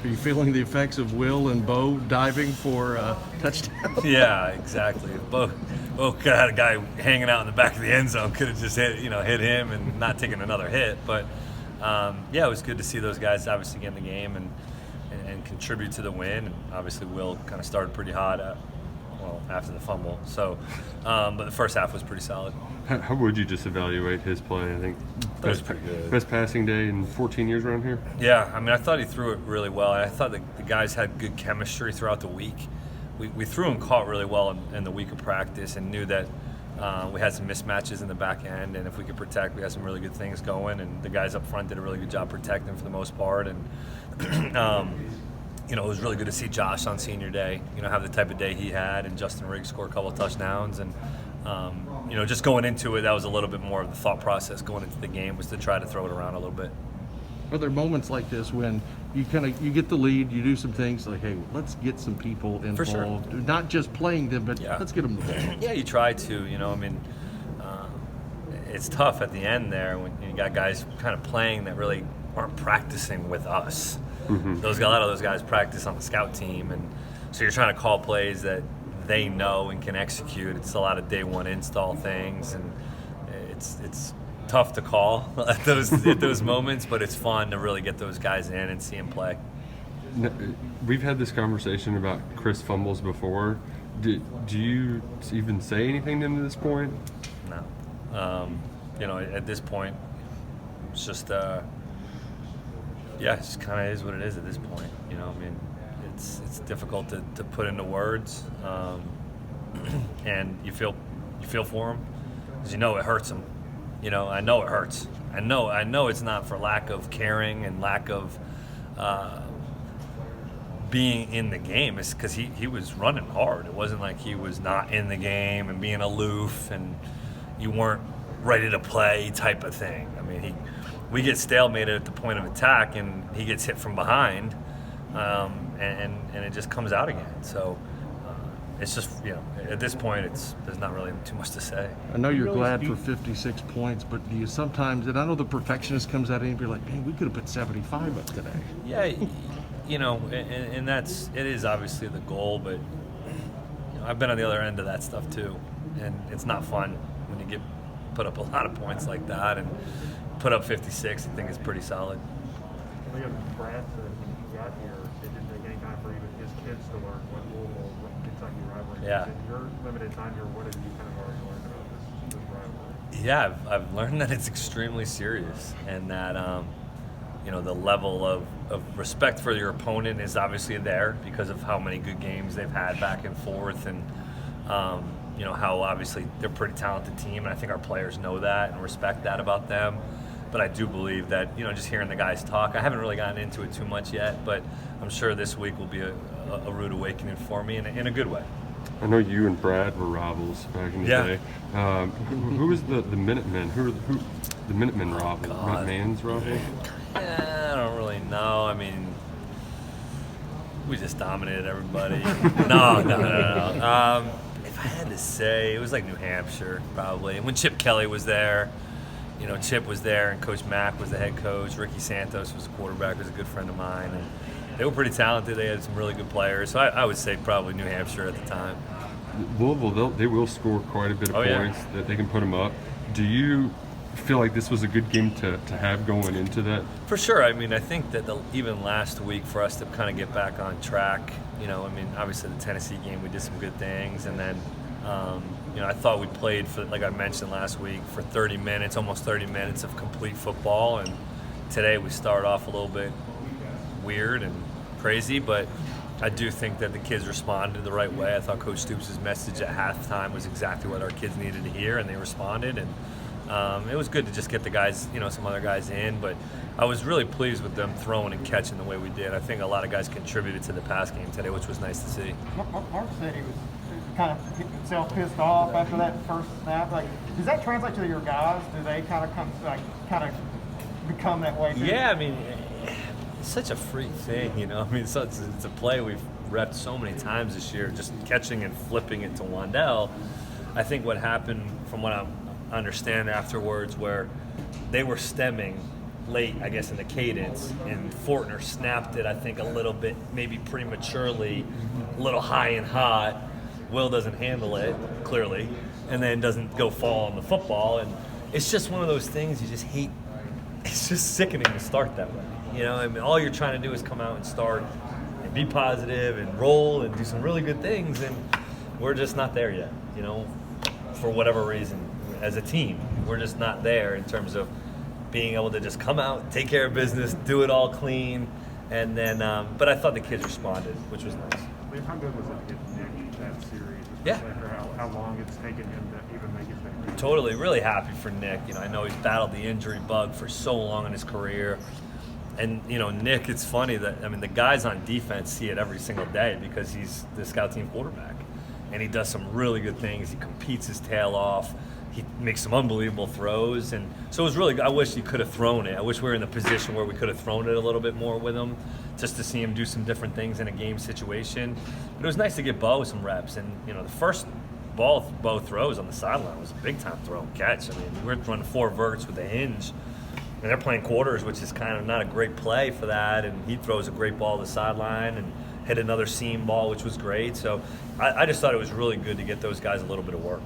Are you feeling the effects of Will and Bo diving for touchdown? Yeah, exactly. Bo had a guy hanging out in the back of the end zone. Could have just hit him and not taken another hit. But yeah, it was good to see those guys obviously get in the game and contribute to the win. And obviously, Will kind of started pretty hot. After the fumble. So, but the first half was pretty solid. How would you just evaluate his play? I think that was pretty good. Best passing day in 14 years around here? Yeah, I mean, I thought he threw it really well. And I thought the guys had good chemistry throughout the week. We threw and caught really well in the week of practice and knew that we had some mismatches in the back end. And if we could protect, we had some really good things going. And the guys up front did a really good job protecting for the most part. And, it was really good to see Josh on senior day, have the type of day he had, and Justin Riggs score a couple of touchdowns. And, just going into it, that was a little bit more of the thought process going into the game, was to try to throw it around a little bit. Are there moments like this when you get the lead, you do some things like, hey, let's get some people involved, for sure. Not just playing them, but Yeah. let's get them the ball? Yeah, you try to, it's tough at the end there when you got guys kind of playing that really aren't practicing with us. Mm-hmm. A lot of those guys practice on the scout team, and so you're trying to call plays that they know and can execute. It's a lot of day one install things, and it's tough to call at those moments, but it's fun to really get those guys in and see them play. We've had this conversation about Chris fumbles before. Do you even say anything to him at this point? No. At this point, it's just it just kind of is what it is at this point. It's difficult to put into words, and you feel for him because it hurts him. I know it hurts. I know it's not for lack of caring and lack of being in the game. It's because he was running hard. It wasn't like he was not in the game and being aloof and you weren't ready to play type of thing. I mean, we get stalemated at the point of attack, and he gets hit from behind, and it just comes out again. So it's just, at this point, there's not really too much to say. I know you're glad for 56 points, but do you sometimes, and I know the perfectionist comes out and you're like, man, we could have put 75 up today. Yeah, and it is obviously the goal, but I've been on the other end of that stuff too, and it's not fun when you put up a lot of points like that, and put up 56. I think it's pretty solid. We have Brad said when he got here, it didn't take any time for even his kids to learn what Louisville, what Kentucky rivalry is. Yeah. In your limited time here, what have you kind of already learned about this rivalry? Yeah, I've learned that it's extremely serious, and that the level of respect for your opponent is obviously there because of how many good games they've had back and forth, and how obviously they're a pretty talented team, and I think our players know that and respect that about them. But I do believe that, just hearing the guys talk, I haven't really gotten into it too much yet, but I'm sure this week will be a rude awakening for me in a good way. I know you and Brad were rivals back in the day. Who was the Minutemen? Who the Minutemen rival? Minutemen's rival? I don't really know. I mean, we just dominated everybody. No. If I had to say, it was like New Hampshire, probably. And when Chip Kelly was there, Chip was there, and Coach Mack was the head coach. Ricky Santos was the quarterback, was a good friend of mine. And they were pretty talented. They had some really good players. So I would say probably New Hampshire at the time. Louisville, they will score quite a bit of points that they can put them up. Do you feel like this was a good game to have going into that? For sure. I mean, I think that even last week for us to kind of get back on track, obviously the Tennessee game, we did some good things. And then, I thought we played for, like I mentioned last week, for 30 minutes, almost 30 minutes of complete football. And today we started off a little bit weird and crazy, but I do think that the kids responded the right way. I thought Coach Stoops' message at halftime was exactly what our kids needed to hear, and they responded. And it was good to just get the guys, some other guys in, but I was really pleased with them throwing and catching the way we did. I think a lot of guys contributed to the pass game today, which was nice to see. Mark said he was kind of getting himself pissed off after that first snap. Like, does that translate to your guys? Do they kind of become that way too? Yeah, I mean, it's such a freak thing, it's a play we've repped so many times this year, just catching and flipping it to Wandell. I think what happened, from what I understand afterwards, where they were stemming late, I guess, in the cadence, and Fortner snapped it, I think, a little bit, maybe prematurely, a little high and hot. Will doesn't handle it, clearly, and then doesn't go fall on the football. And it's just one of those things you just hate. It's just sickening to start that way. You know, I mean, all you're trying to do is come out and start and be positive and roll and do some really good things, and we're just not there yet, you know, for whatever reason. As a team, we're just not there in terms of being able to just come out, take care of business, do it all clean, and then, but I thought the kids responded, which was nice. Liam, how good was it to get Nick that series? Yeah. After how long it's taken him to even make his debut? Totally, really happy for Nick. You know, I know he's battled the injury bug for so long in his career. And, you know, Nick, it's funny that, I mean, the guys on defense see it every single day because he's the scout team quarterback. And he does some really good things. He competes his tail off. He makes some unbelievable throws. And so it was really good. I wish he could have thrown it. I wish we were in the position where we could have thrown it a little bit more with him, just to see him do some different things in a game situation. But it was nice to get Bo some reps. And, you know, the first ball Bo throws on the sideline was a big-time throw and catch. I mean, we're running 4 verts with a hinge. And they're playing quarters, which is kind of not a great play for that. And he throws a great ball to the sideline and hit another seam ball, which was great. So I just thought it was really good to get those guys a little bit of work.